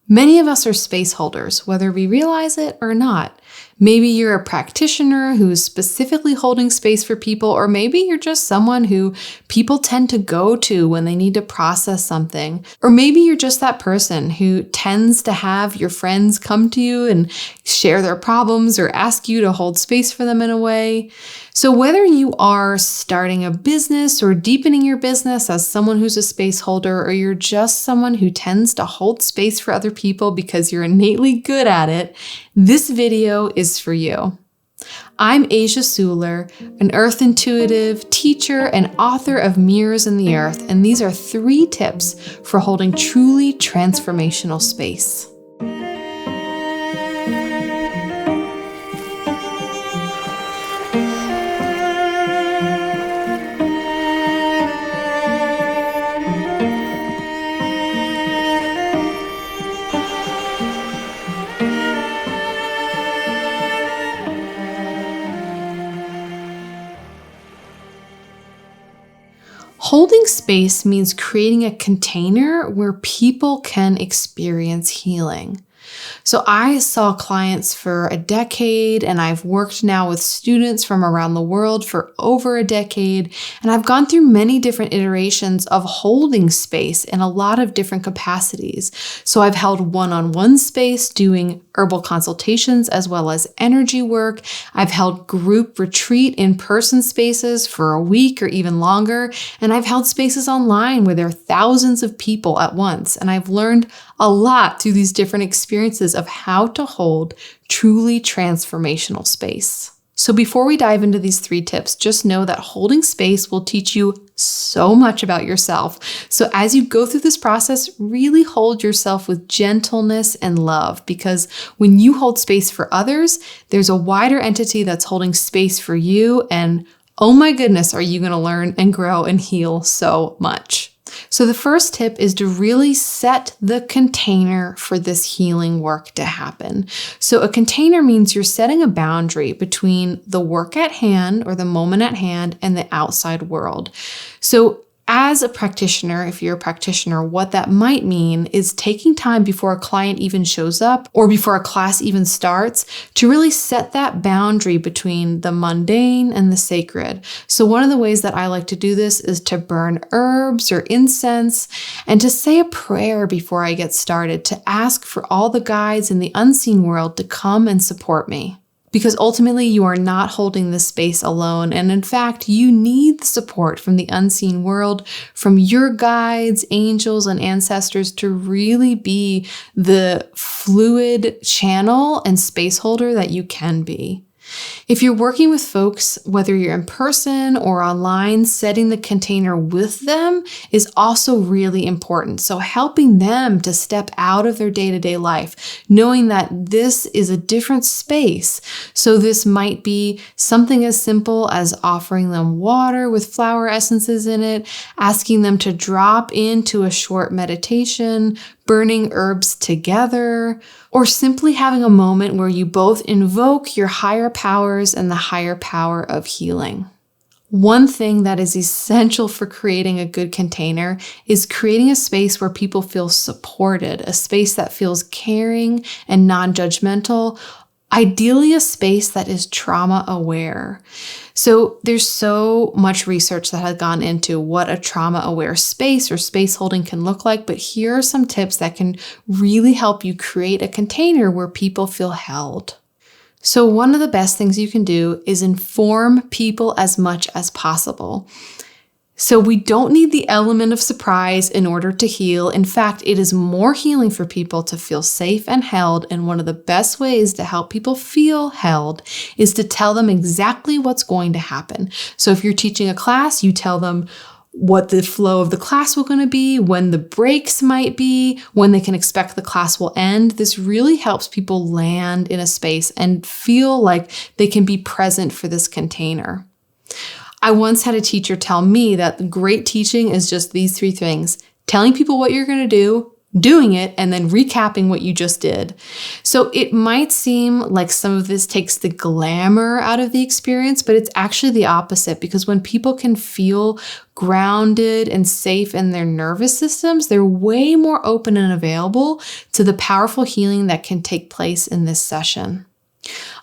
Many of us are space holders, whether we realize it or not. Maybe you're a practitioner who's specifically holding space for people, or maybe you're just someone who people tend to go to when they need to process something. Or maybe you're just that person who tends to have your friends come to you and share their problems or ask you to hold space for them in a way. So whether you are starting a business or deepening your business as someone who's a space holder, or you're just someone who tends to hold space for other people because you're innately good at it, this video is for you. I'm Asia Suler, an earth intuitive, teacher, and author of Mirrors in the Earth, and these are 3 tips for holding truly transformational space. Holding space means creating a container where people can experience healing. So I saw clients for a decade, and I've worked now with students from around the world for over a decade, and I've gone through many different iterations of holding space in a lot of different capacities. So I've held one-on-one space doing herbal consultations as well as energy work. I've held group retreat in-person spaces for a week or even longer, and I've held spaces online where there are thousands of people at once, and I've learned a lot through these different experiences of how to hold truly transformational space. So before we dive into these 3 tips, just know that holding space will teach you so much about yourself. So as you go through this process, really hold yourself with gentleness and love, because when you hold space for others, there's a wider entity that's holding space for you, and oh my goodness, are you going to learn and grow and heal so much. So the first tip is to really set the container for this healing work to happen. So a container means you're setting a boundary between the work at hand or the moment at hand and the outside world. So as a practitioner, if you're a practitioner, what that might mean is taking time before a client even shows up or before a class even starts to really set that boundary between the mundane and the sacred. So one of the ways that I like to do this is to burn herbs or incense and to say a prayer before I get started, to ask for all the guides in the unseen world to come and support me. Because ultimately you are not holding this space alone. And in fact, you need the support from the unseen world, from your guides, angels, and ancestors to really be the fluid channel and space holder that you can be. If you're working with folks, whether you're in person or online, setting the container with them is also really important. So helping them to step out of their day-to-day life, knowing that this is a different space. So this might be something as simple as offering them water with flower essences in it, asking them to drop into a short meditation, burning herbs together, or simply having a moment where you both invoke your higher powers and the higher power of healing. One thing that is essential for creating a good container is creating a space where people feel supported, a space that feels caring and non-judgmental, ideally a space that is trauma aware. So there's so much research that has gone into what a trauma aware space or space holding can look like, but here are some tips that can really help you create a container where people feel held. So one of the best things you can do is inform people as much as possible. So we don't need the element of surprise in order to heal. In fact, it is more healing for people to feel safe and held. And one of the best ways to help people feel held is to tell them exactly what's going to happen. So if you're teaching a class, you tell them what the flow of the class will going to be, when the breaks might be, when they can expect the class will end. This really helps people land in a space and feel like they can be present for this container. I once had a teacher tell me that great teaching is just these 3 things: telling people what you're going to do, doing it and then recapping what you just did. So it might seem like some of this takes the glamour out of the experience, but it's actually the opposite, because when people can feel grounded and safe in their nervous systems, they're way more open and available to the powerful healing that can take place in this session.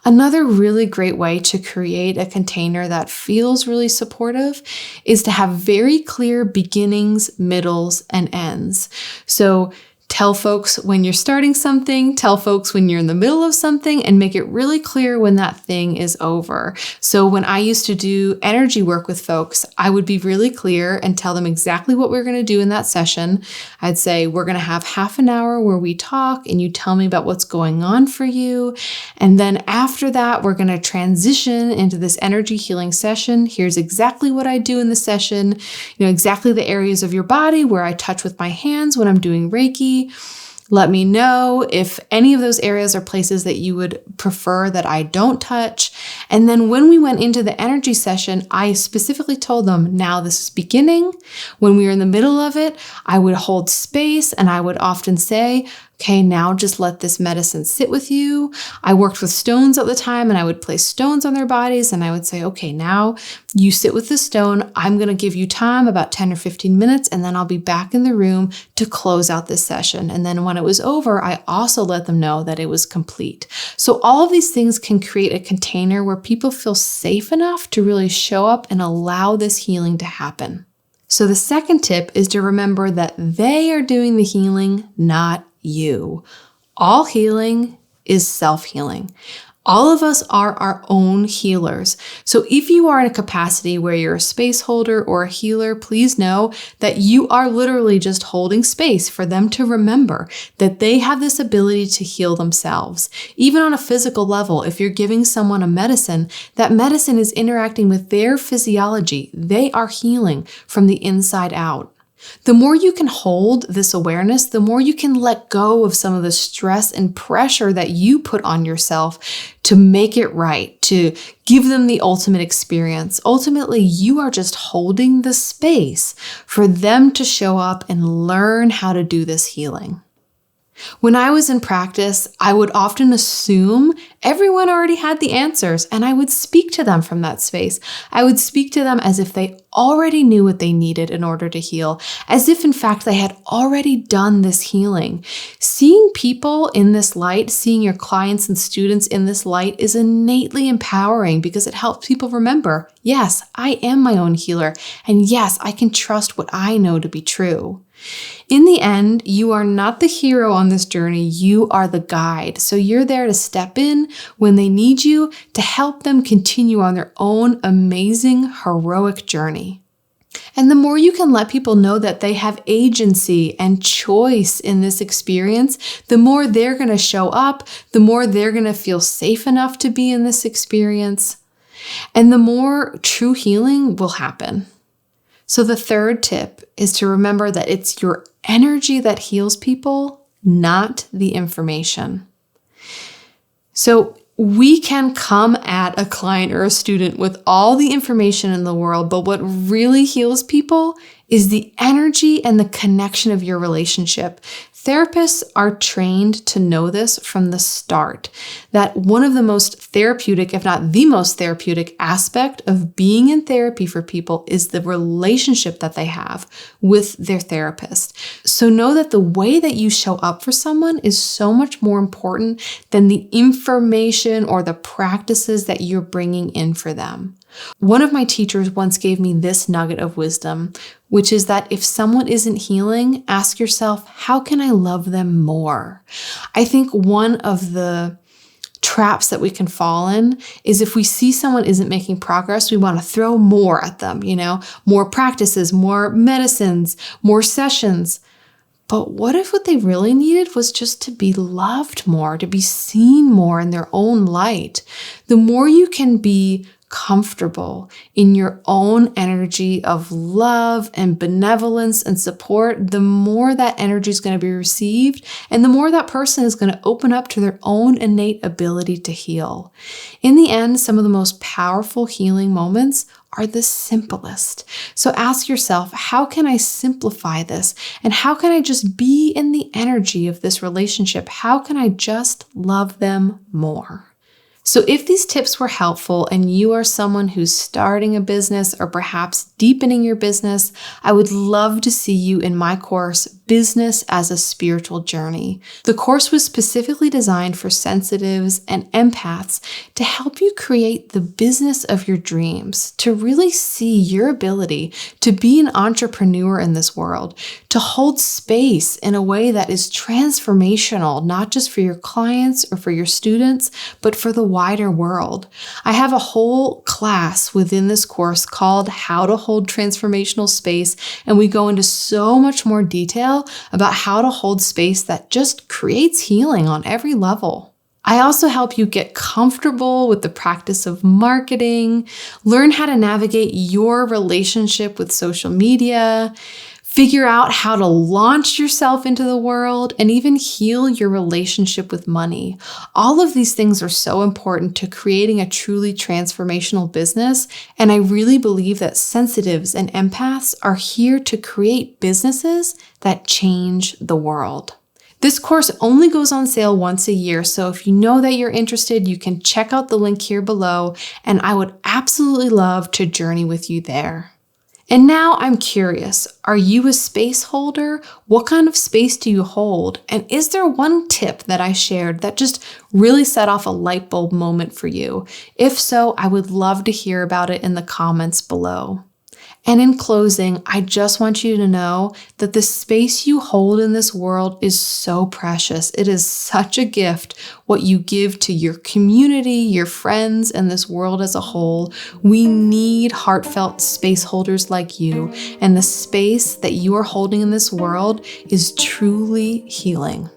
Another really great way to create a container that feels really supportive is to have very clear beginnings, middles, and ends. So tell folks when you're starting something, tell folks when you're in the middle of something, and make it really clear when that thing is over. So when I used to do energy work with folks, I would be really clear and tell them exactly what we're going to do in that session. I'd say, we're going to have half an hour where we talk and you tell me about what's going on for you. And then after that, we're going to transition into this energy healing session. Here's exactly what I do in the session, exactly the areas of your body where I touch with my hands when I'm doing Reiki. Let me know if any of those areas are places that you would prefer that I don't touch. And then when we went into the energy session, I specifically told them, now this is beginning. When we were in the middle of it, I would hold space and I would often say, okay, now just let this medicine sit with you. I worked with stones at the time and I would place stones on their bodies and I would say, okay, now you sit with the stone. I'm going to give you time, about 10 or 15 minutes, and then I'll be back in the room to close out this session. And then when it was over, I also let them know that it was complete. So all of these things can create a container where people feel safe enough to really show up and allow this healing to happen. So the second tip is to remember that they are doing the healing, not you. All healing is self-healing. All of us are our own healers. So if you are in a capacity where you're a space holder or a healer, please know that you are literally just holding space for them to remember that they have this ability to heal themselves. Even on a physical level, if you're giving someone a medicine, that medicine is interacting with their physiology. They are healing from the inside out. The more you can hold this awareness, the more you can let go of some of the stress and pressure that you put on yourself to make it right, to give them the ultimate experience. Ultimately, you are just holding the space for them to show up and learn how to do this healing. When I was in practice, I would often assume everyone already had the answers, and I would speak to them from that space. I would speak to them as if they already knew what they needed in order to heal, as if in fact they had already done this healing. Seeing people in this light, seeing your clients and students in this light is innately empowering because it helps people remember, yes, I am my own healer, and yes, I can trust what I know to be true. In the end, you are not the hero on this journey, you are the guide. So you're there to step in when they need you to help them continue on their own amazing, heroic journey. And the more you can let people know that they have agency and choice in this experience, the more they're going to show up, the more they're going to feel safe enough to be in this experience, and the more true healing will happen. So the third tip is to remember that it's your energy that heals people, not the information. So we can come at a client or a student with all the information in the world, but what really heals people is the energy and the connection of your relationship. Therapists are trained to know this from the start, that one of the most therapeutic, if not the most therapeutic aspect of being in therapy for people is the relationship that they have with their therapist. So know that the way that you show up for someone is so much more important than the information or the practices that you're bringing in for them. One of my teachers once gave me this nugget of wisdom, which is that if someone isn't healing, ask yourself, how can I love them more? I think one of the traps that we can fall in is if we see someone isn't making progress, we want to throw more at them, more practices, more medicines, more sessions. But what if what they really needed was just to be loved more, to be seen more in their own light? The more you can be comfortable in your own energy of love and benevolence and support, the more that energy is going to be received and the more that person is going to open up to their own innate ability to heal. In the end, some of the most powerful healing moments are the simplest. So ask yourself, how can I simplify this? And how can I just be in the energy of this relationship? How can I just love them more? So if these tips were helpful and you are someone who's starting a business or perhaps deepening your business, I would love to see you in my course, Business as a Spiritual Journey. The course was specifically designed for sensitives and empaths to help you create the business of your dreams, to really see your ability to be an entrepreneur in this world, to hold space in a way that is transformational, not just for your clients or for your students, but for the wider world. I have a whole class within this course called How to Hold Transformational Space, and we go into so much more detail about how to hold space that just creates healing on every level. I also help you get comfortable with the practice of marketing, learn how to navigate your relationship with social media, figure out how to launch yourself into the world, and even heal your relationship with money. All of these things are so important to creating a truly transformational business, and I really believe that sensitives and empaths are here to create businesses that change the world. This course only goes on sale once a year, so if you know that you're interested, you can check out the link here below, and I would absolutely love to journey with you there. And now I'm curious, are you a space holder? What kind of space do you hold? And is there one tip that I shared that just really set off a light bulb moment for you? If so, I would love to hear about it in the comments below. And in closing, I just want you to know that the space you hold in this world is so precious. It is such a gift what you give to your community, your friends, and this world as a whole. We need heartfelt space holders like you, and the space that you are holding in this world is truly healing.